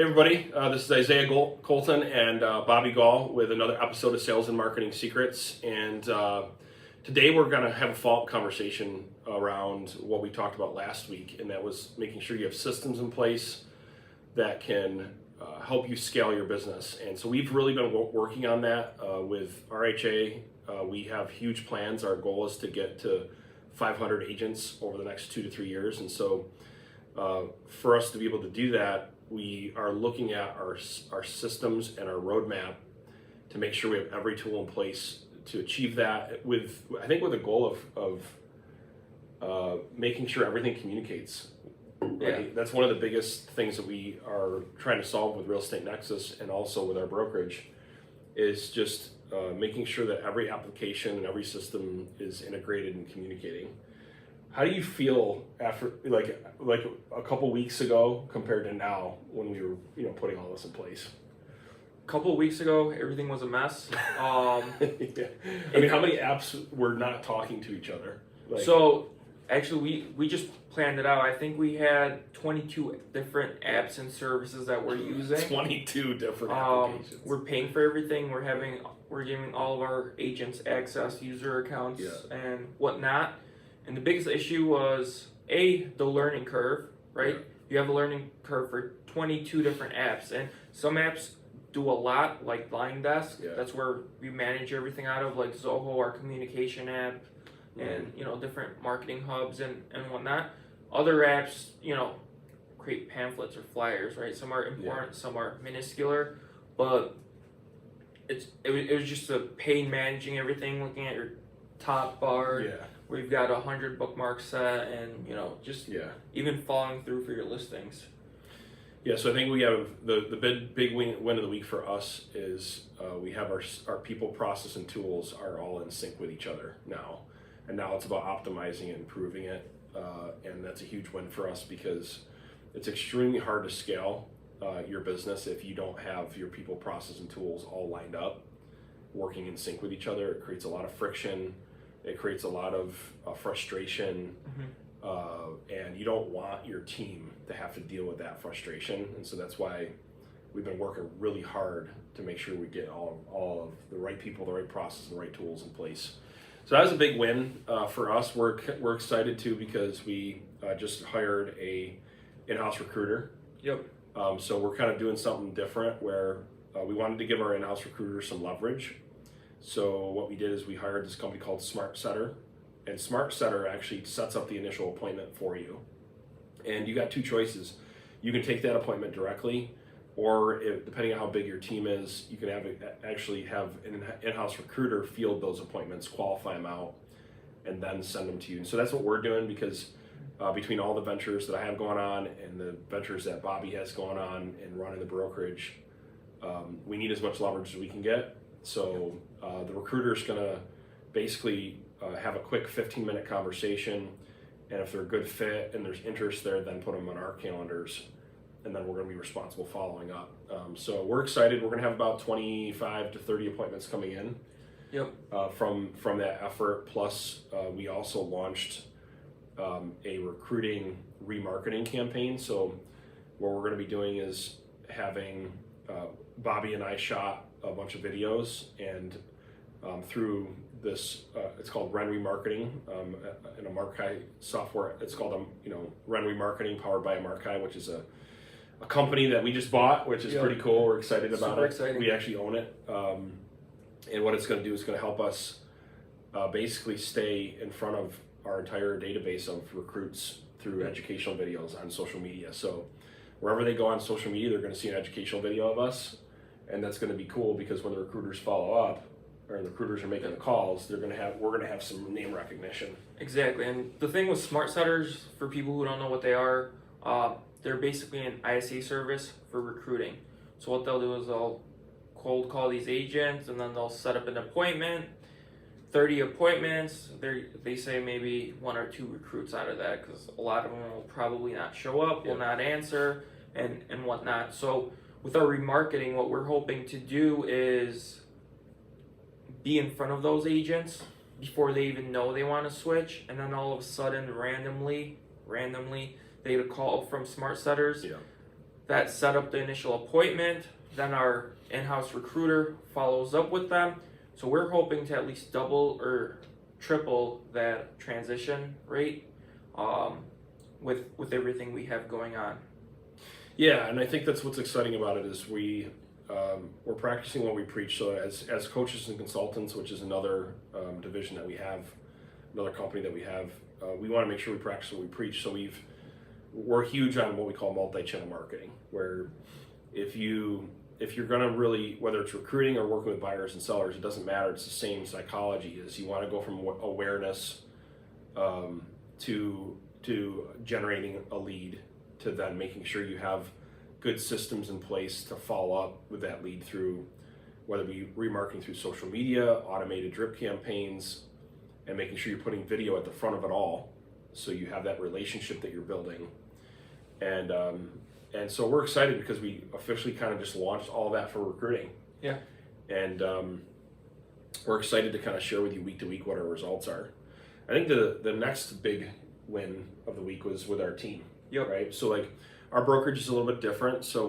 Hey everybody, this is Colton and Bobby Gul with another episode of Sales and Marketing Secrets. And today we're going to have a follow-up conversation around what we talked about last week, and that was making sure you have systems in place that can help you scale your business. And so we've really been working on that with RHA. We have huge plans. Our goal is to get to 500 agents over the next 2 to 3 years. And so for us to be able to do that, we are looking at our systems and our roadmap to make sure we have every tool in place to achieve that with a goal of making sure everything communicates. Right? Yeah. That's one of the biggest things that we are trying to solve with Real Estate Nexus and also with our brokerage is just making sure that every application and every system is integrated and communicating. How do you feel after like a couple weeks ago compared to now when we were putting all this in place? A couple of weeks ago, everything was a mess. Yeah. I mean, how many apps were not talking to each other? So actually, we just planned it out. I think we had 22 different apps and services that we're using. 22 different applications. We're paying for everything. We're giving all of our agents access, user accounts, and whatnot. And the biggest issue was the learning curve, right? Yeah. You have a learning curve for 22 different apps, and some apps do a lot, like Blind Desk. Yeah. That's where we manage everything out of, like Zoho, our communication app, and different marketing hubs and whatnot. Other apps, create pamphlets or flyers, right? Some are important, some are minuscule, but it was just a pain managing everything, looking at your top bar. Yeah. We've got 100 bookmarks set, and even following through for your listings. Yeah, so I think we have the big win of the week for us is we have our people, process, and tools are all in sync with each other now, and now it's about optimizing and improving it, and that's a huge win for us because it's extremely hard to scale your business if you don't have your people, process, and tools all lined up, working in sync with each other. It creates a lot of friction. It creates a lot of frustration, and you don't want your team to have to deal with that frustration. And so that's why we've been working really hard to make sure we get all of the right people, the right process, and the right tools in place. So that was a big win for us. We're excited too because we just hired a in-house recruiter. Yep. So we're kind of doing something different where we wanted to give our in-house recruiter some leverage. So what we did is we hired this company called Smart Setter, and Smart Setter actually sets up the initial appointment for you. And you got two choices. You can take that appointment directly, or depending on how big your team is, you can have an in-house recruiter field those appointments, qualify them out, and then send them to you. And so that's what we're doing because between all the ventures that I have going on and the ventures that Bobby has going on and running the brokerage, we need as much leverage as we can get. So the recruiter is going to basically have a quick 15-minute conversation, and if they're a good fit and there's interest there, then put them on our calendars, and then we're going to be responsible following up. So we're excited. We're going to have about 25 to 30 appointments coming in. Yep. From that effort. Plus, we also launched a recruiting remarketing campaign. So what we're going to be doing is having Bobby and I shot a bunch of videos, and through this, it's called Ren Remarketing, in a Markai software. It's called Ren Remarketing powered by a Markai, which is a company that we just bought, which is pretty cool. We're excited about it. Exciting. We actually own it, and what it's going to do is going to help us basically stay in front of our entire database of recruits through educational videos on social media. So wherever they go on social media, they're going to see an educational video of us. And that's going to be cool because when the recruiters follow up, or the recruiters are making the calls, we're going to have some name recognition. Exactly. And the thing with Smart Setters, for people who don't know what they are, they're basically an ISA service for recruiting. So what they'll do is they'll cold call these agents, and then they'll set up an appointment. 30 appointments. They say maybe 1 or 2 recruits out of that because a lot of them will probably not show up, will not answer, and whatnot. So with our remarketing, what we're hoping to do is be in front of those agents before they even know they want to switch, and then all of a sudden, randomly, they get a call from Smart Setters that set up the initial appointment. Then our in-house recruiter follows up with them. So we're hoping to at least double or triple that transition rate with everything we have going on. Yeah, and I think that's what's exciting about it is we're practicing what we preach. So as coaches and consultants, which is another division that we have, another company that we have, we want to make sure we practice what we preach. So we're huge on what we call multi-channel marketing, where if you're going to really, whether it's recruiting or working with buyers and sellers, it doesn't matter. It's the same psychology. Is you want to go from awareness to generating a lead, to then making sure you have good systems in place to follow up with that lead through, whether it be remarketing through social media, automated drip campaigns, and making sure you're putting video at the front of it all, so you have that relationship that you're building. And so we're excited because we officially kind of just launched all that for recruiting. Yeah. And we're excited to kind of share with you week to week what our results are. I think the next big win of the week was with our team. Yep. Right. So like our brokerage is a little bit different. So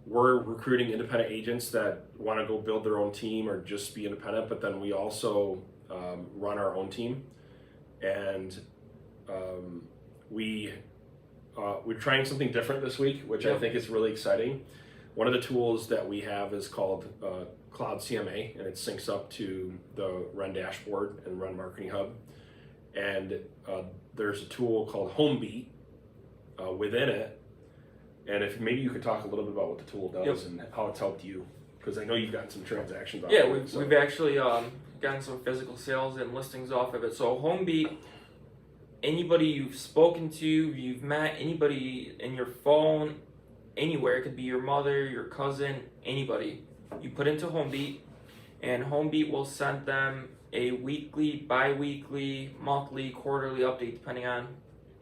we're recruiting independent agents that want to go build their own team or just be independent. But then we also run our own team, and we're trying something different this week, which I think is really exciting. One of the tools that we have is called Cloud CMA, and it syncs up to the Ren dashboard and Ren Marketing Hub. And there's a tool called Homebeat within it. And if maybe you could talk a little bit about what the tool does and how it's helped you, because I know you've gotten some transactions off of it. We've actually gotten some physical sales and listings off of it. So Homebeat, anybody you've spoken to, you've met, anybody in your phone, anywhere, it could be your mother, your cousin, anybody, you put into Homebeat, and Homebeat will send them a weekly, bi-weekly, monthly, quarterly update depending on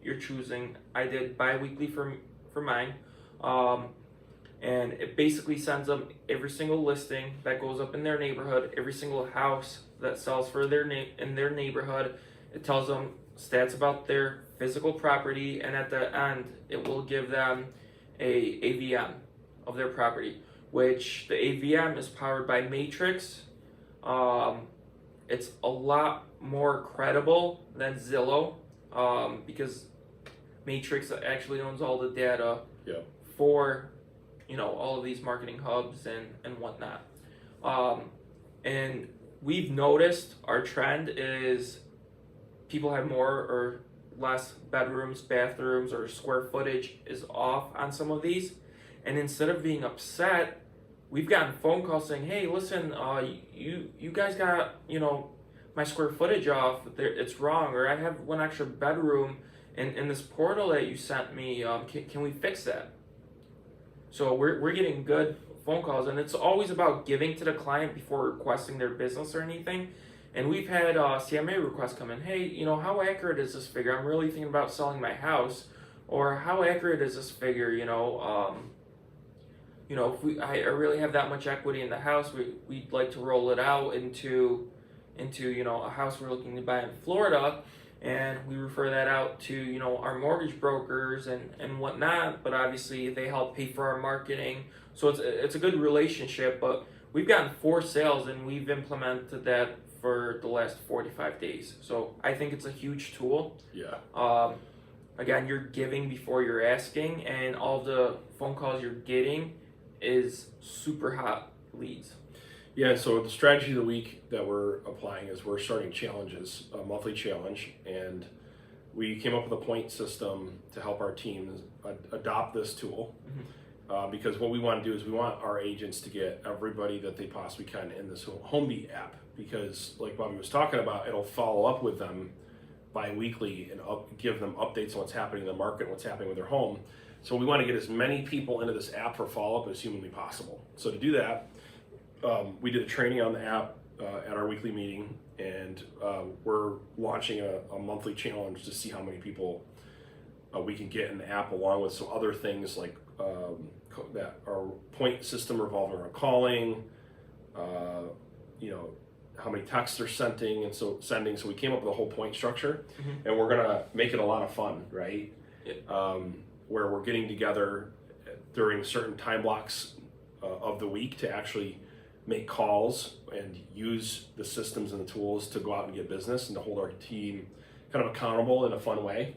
your choosing. I did bi-weekly for mine, and it basically sends them every single listing that goes up in their neighborhood, every single house that sells for in their neighborhood. It tells them stats about their physical property, and at the end it will give them a AVM of their property, which the AVM is powered by Matrix. It's a lot more credible than Zillow, because Matrix actually owns all the data for all of these marketing hubs and whatnot. And we've noticed our trend is people have more or less bedrooms, bathrooms, or square footage is off on some of these. And instead of being upset, we've gotten phone calls saying, hey, listen, you guys got, my square footage off, it's wrong, or I have one extra bedroom in this portal that you sent me, can we fix that? So we're getting good phone calls, and it's always about giving to the client before requesting their business or anything. And we've had CMA requests come in, hey, how accurate is this figure? I'm really thinking about selling my house. Or how accurate is this figure? If I really have that much equity in the house, we'd like to roll it out into a house we're looking to buy in Florida, and we refer that out to our mortgage brokers and whatnot. But obviously they help pay for our marketing, so it's a good relationship. But we've gotten 4 sales, and we've implemented that for the last 45 days. So I think it's a huge tool. Yeah. Again, you're giving before you're asking, and all the phone calls you're getting is super hot leads. Yeah, so the strategy of the week that we're applying is we're starting challenges, a monthly challenge, and we came up with a point system to help our teams adopt this tool. Because what we want to do is we want our agents to get everybody that they possibly can in this Homebeat app, because like Bobby was talking about, it'll follow up with them bi-weekly and give them updates on what's happening in the market and what's happening with their home. So we want to get as many people into this app for follow-up as humanly possible. So to do that, we did a training on the app at our weekly meeting, and we're launching a monthly challenge to see how many people we can get in the app, along with some other things like that our point system revolving around calling, how many texts they're sending. So we came up with a whole point structure, and we're gonna make it a lot of fun, right? Yeah. Where we're getting together during certain time blocks of the week to actually make calls and use the systems and the tools to go out and get business and to hold our team kind of accountable in a fun way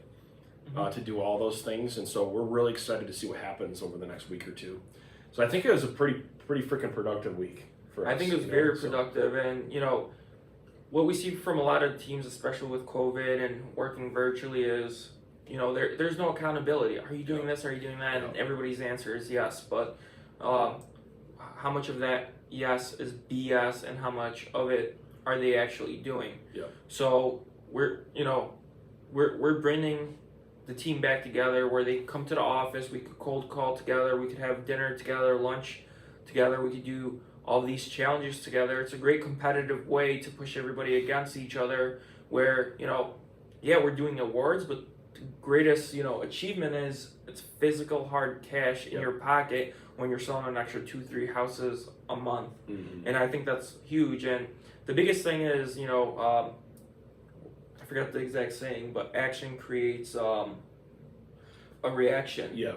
to do all those things. And so we're really excited to see what happens over the next week or two. So I think it was a pretty freaking productive week for us. I think it was very productive, and what we see from a lot of teams, especially with COVID and working virtually, is there's no accountability. Are you doing this? Are you doing that? And everybody's answer is yes, but how much of that yes is BS, and how much of it are they actually doing? Yeah. So we're bringing the team back together where they come to the office. We could cold call together. We could have dinner together, lunch together. We could do all these challenges together. It's a great competitive way to push everybody against each other. Where we're doing awards, but the greatest achievement is it's physical hard cash in your pocket when you're selling an extra 2-3 houses a month. And I think that's huge. And the biggest thing is I forgot the exact saying, but action creates a reaction. Yeah.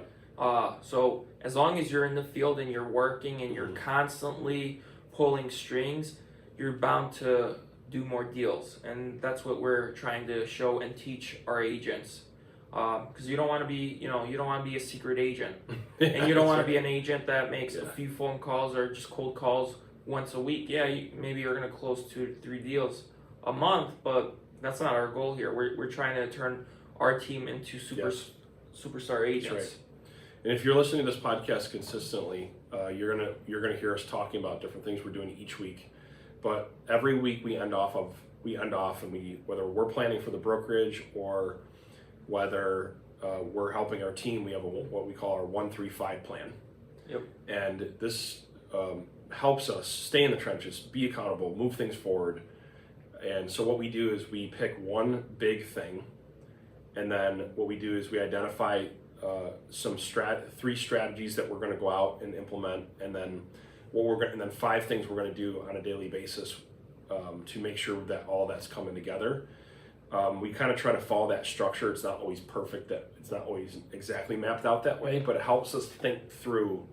So as long as you're in the field and you're working and you're constantly pulling strings, you're bound to do more deals. And that's what we're trying to show and teach our agents. Because you don't want to be, you don't want to be a secret agent, and you don't want to be an agent that makes a few phone calls or just cold calls once a week. Yeah, maybe you're going to close 2 to 3 deals a month, but that's not our goal here. We're trying to turn our team into superstar agents. That's right. And if you're listening to this podcast consistently, you're gonna hear us talking about different things we're doing each week. But every week we end off and whether we're planning for the brokerage or whether we're helping our team, we have what we call our 1-3-5 plan. Yep. And this helps us stay in the trenches, be accountable, move things forward. And so what we do is we pick one big thing, and then what we do is we identify 3 strategies that we're going to go out and implement, and then 5 things we're going to do on a daily basis to make sure that all that's coming together. We kind of try to follow that structure. It's not always perfect, that it's not always exactly mapped out that way, but it helps us think through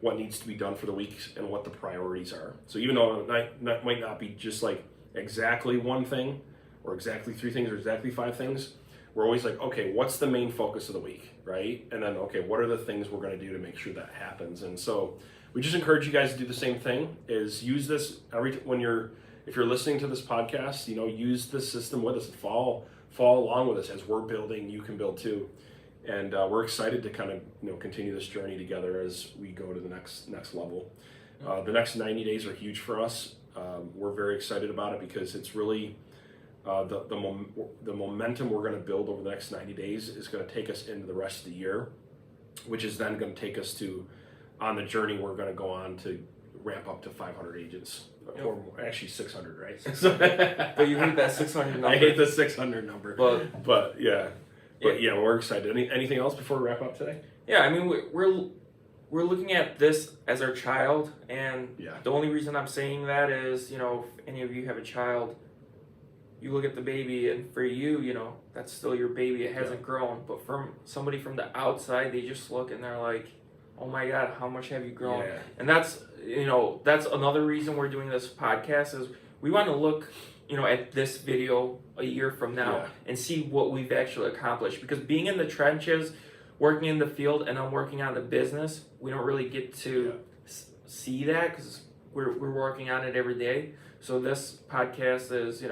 what needs to be done for the week and what the priorities are. So even though it might not be just like exactly one thing or exactly 3 things or exactly 5 things, we're always like, okay, what's the main focus of the week, right? And then, okay, what are the things we're going to do to make sure that happens? And so we just encourage you guys to do the same thing, is use this if you're listening to this podcast, use this system with us, follow along with us as we're building. You can build too. And we're excited to kind of continue this journey together as we go to the next level. The next 90 days are huge for us. We're very excited about it because it's really the momentum we're going to build over the next 90 days is going to take us into the rest of the year, which is then going to take us on the journey we're going to go on to ramp up to 500 agents, or actually 600, right? But you hate that 600 number. I hate the 600 number, but we're excited. Anything else before we wrap up today? Yeah, I mean we're looking at this as our child, and the only reason I'm saying that is if any of you have a child, you look at the baby, and for you, that's still your baby. It hasn't grown. But from somebody from the outside, they just look and they're like, oh my God, how much have you grown? Yeah. And that's another reason we're doing this podcast, is we want to look, at this video a year from now and see what we've actually accomplished. Because being in the trenches, working in the field, and I'm working on the business, we don't really get to see that because we're working on it every day. So this podcast is,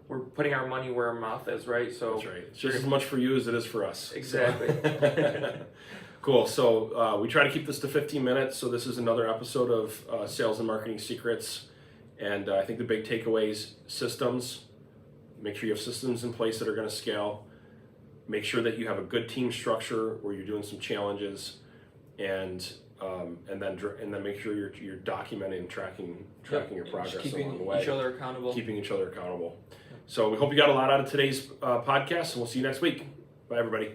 we're putting our money where our mouth is, right? So that's right. It's just as much for you as it is for us. Exactly. Cool. So we try to keep this to 15 minutes. So this is another episode of Sales and Marketing Secrets. And I think the big takeaways: systems. Make sure you have systems in place that are going to scale. Make sure that you have a good team structure where you're doing some challenges, and then make sure you're documenting and tracking your progress along the way. Keeping each other accountable. So we hope you got a lot out of today's podcast, and we'll see you next week. Bye, everybody.